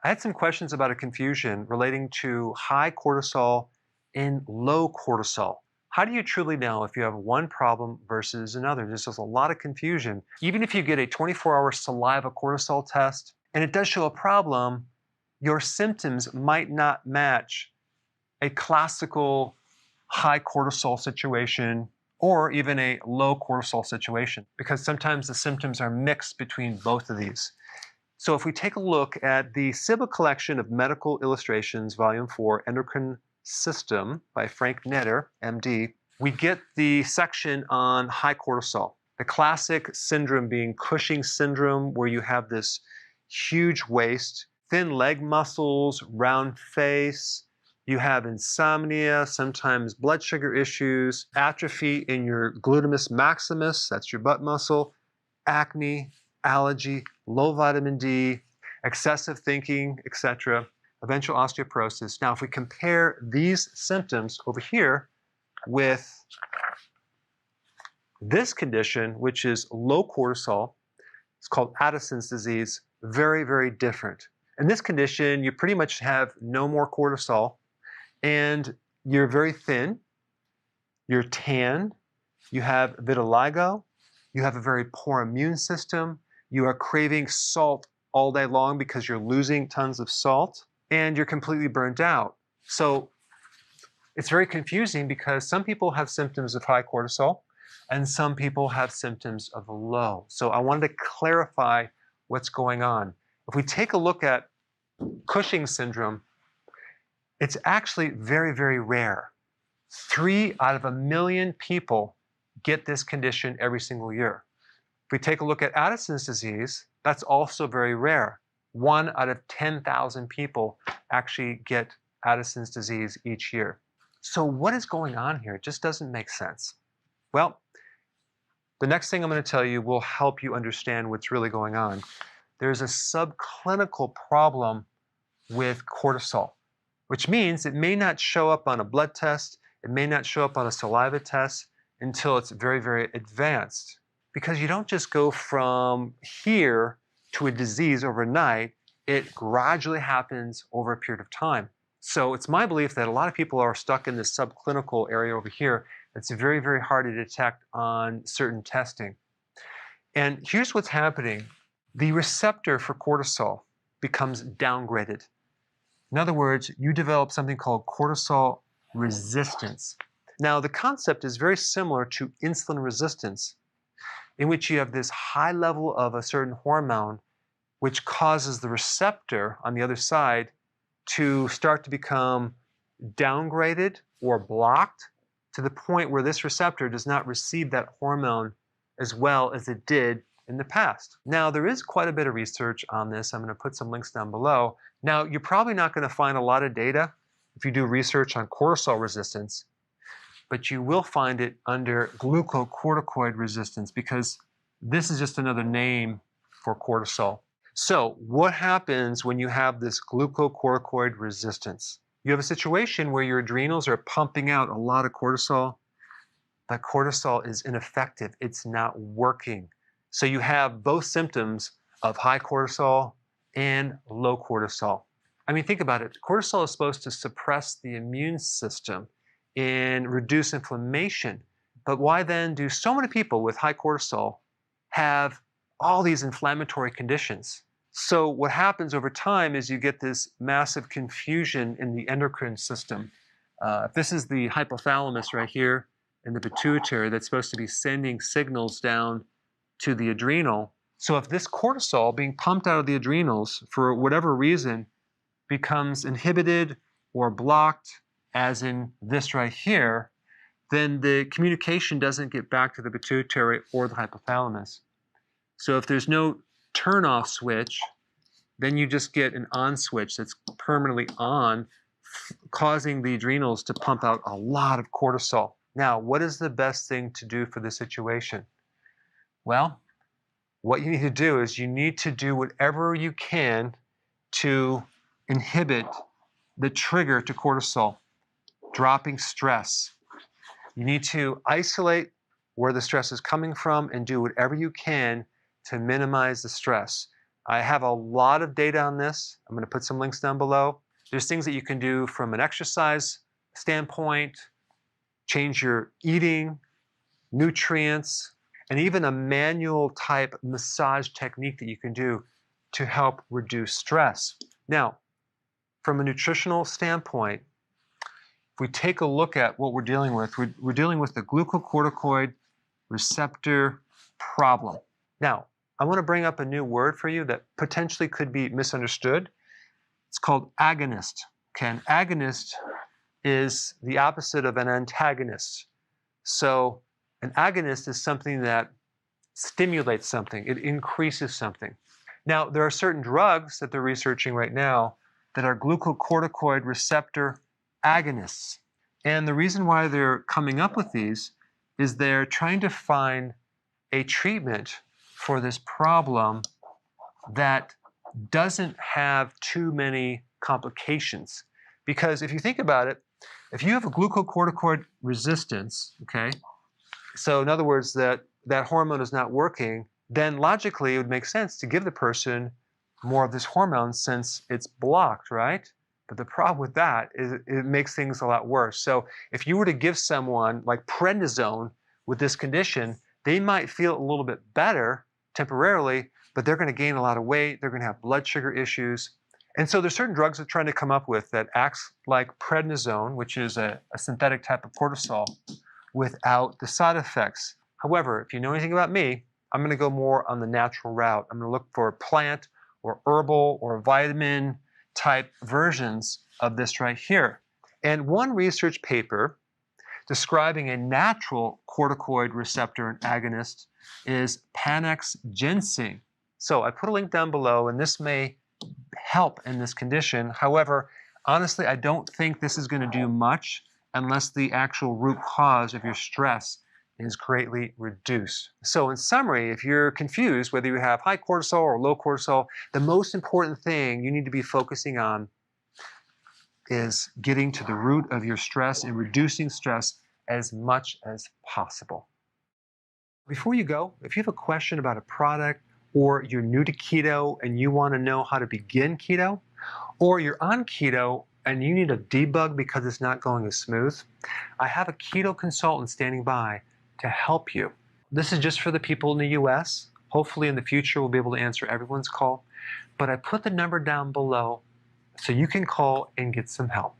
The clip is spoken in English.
I had some questions about a confusion relating to high cortisol and low cortisol. How do you truly know if you have one problem versus another? There's just a lot of confusion. Even if you get a 24-hour saliva cortisol test and it does show a problem, your symptoms might not match a classical high cortisol situation or even a low cortisol situation, because sometimes the symptoms are mixed between both of these. So if we take a look at the Sybil Collection of Medical Illustrations, Volume 4, Endocrine System by Frank Netter, MD, we get the section on high cortisol. The classic syndrome being Cushing's syndrome, where you have this huge waist, thin leg muscles, round face. You have insomnia, sometimes blood sugar issues, atrophy in your gluteus maximus, that's your butt muscle, acne, allergy, low vitamin D, excessive thinking, etc., eventual osteoporosis. Now, if we compare these symptoms over here with this condition, which is low cortisol, it's called Addison's disease, very, very different. In this condition, you pretty much have no more cortisol, and you're very thin, you're tanned, you have vitiligo, you have a very poor immune system, you are craving salt all day long because you're losing tons of salt, and you're completely burnt out. So it's very confusing because some people have symptoms of high cortisol and some people have symptoms of low. So I wanted to clarify what's going on. If we take a look at Cushing's syndrome, it's actually very, very rare. 3 out of 1 million people get this condition every single year. If we take a look at Addison's disease, that's also very rare. 1 out of 10,000 people actually get Addison's disease each year. So what is going on here? It just doesn't make sense. Well, the next thing I'm going to tell you will help you understand what's really going on. There's a subclinical problem with cortisol, which means it may not show up on a blood test, it may not show up on a saliva test until it's very, very advanced. Because you don't just go from here to a disease overnight, it gradually happens over a period of time. So it's my belief that a lot of people are stuck in this subclinical area over here. It's very, very hard to detect on certain testing. And here's what's happening. The receptor for cortisol becomes downgraded. In other words, you develop something called cortisol resistance. Now, the concept is very similar to insulin resistance, in which you have this high level of a certain hormone, which causes the receptor on the other side to start to become downgraded or blocked to the point where this receptor does not receive that hormone as well as it did in the past. Now, there is quite a bit of research on this. I'm going to put some links down below. Now, you're probably not going to find a lot of data if you do research on cortisol resistance, but you will find it under glucocorticoid resistance because this is just another name for cortisol. So what happens when you have this glucocorticoid resistance? You have a situation where your adrenals are pumping out a lot of cortisol, but cortisol is ineffective. It's not working. So you have both symptoms of high cortisol and low cortisol. I mean, think about it. Cortisol is supposed to suppress the immune system and reduce inflammation. But why then do so many people with high cortisol have all these inflammatory conditions? So what happens over time is you get this massive confusion in the endocrine system. If this is the hypothalamus right here and the pituitary that's supposed to be sending signals down to the adrenal. So if this cortisol being pumped out of the adrenals for whatever reason becomes inhibited or blocked, as in this right here, then the communication doesn't get back to the pituitary or the hypothalamus. So if there's no turn-off switch, then you just get an on switch that's permanently on, causing the adrenals to pump out a lot of cortisol. Now, what is the best thing to do for this situation? Well, what you need to do is you need to do whatever you can to inhibit the trigger to cortisol, dropping stress. You need to isolate where the stress is coming from and do whatever you can to minimize the stress. I have a lot of data on this. I'm going to put some links down below. There's things that you can do from an exercise standpoint, change your eating, nutrients, and even a manual type massage technique that you can do to help reduce stress. Now, from a nutritional standpoint, if we take a look at what we're dealing with, we're dealing with the glucocorticoid receptor problem. Now, I want to bring up a new word for you that potentially could be misunderstood. It's called agonist. Okay, an agonist is the opposite of an antagonist. So an agonist is something that stimulates something, it increases something. Now, there are certain drugs that they're researching right now that are glucocorticoid receptor agonists. And the reason why they're coming up with these is they're trying to find a treatment for this problem that doesn't have too many complications. Because if you think about it, if you have a glucocorticoid resistance, okay, so in other words, that hormone is not working, then logically it would make sense to give the person more of this hormone since it's blocked, right? But the problem with that is it makes things a lot worse. So if you were to give someone like prednisone with this condition, they might feel a little bit better temporarily, but they're going to gain a lot of weight, they're going to have blood sugar issues. And so there's certain drugs they're trying to come up with that acts like prednisone, which is a synthetic type of cortisol, without the side effects. However, if you know anything about me, I'm going to go more on the natural route. I'm going to look for plant or herbal or vitamin type versions of this right here. And one research paper describing a natural corticoid receptor agonist is Panax ginseng. So I put a link down below, and this may help in this condition. However, honestly, I don't think this is going to do much unless the actual root cause of your stress is greatly reduced. So in summary, if you're confused whether you have high cortisol or low cortisol, the most important thing you need to be focusing on is getting to the root of your stress and reducing stress as much as possible. Before you go, if you have a question about a product, or you're new to keto and you want to know how to begin keto, or you're on keto and you need a debug because it's not going as smooth, I have a keto consultant standing by to help you. This is just for the people in the US. Hopefully in the future we'll be able to answer everyone's call, but I put the number down below so you can call and get some help.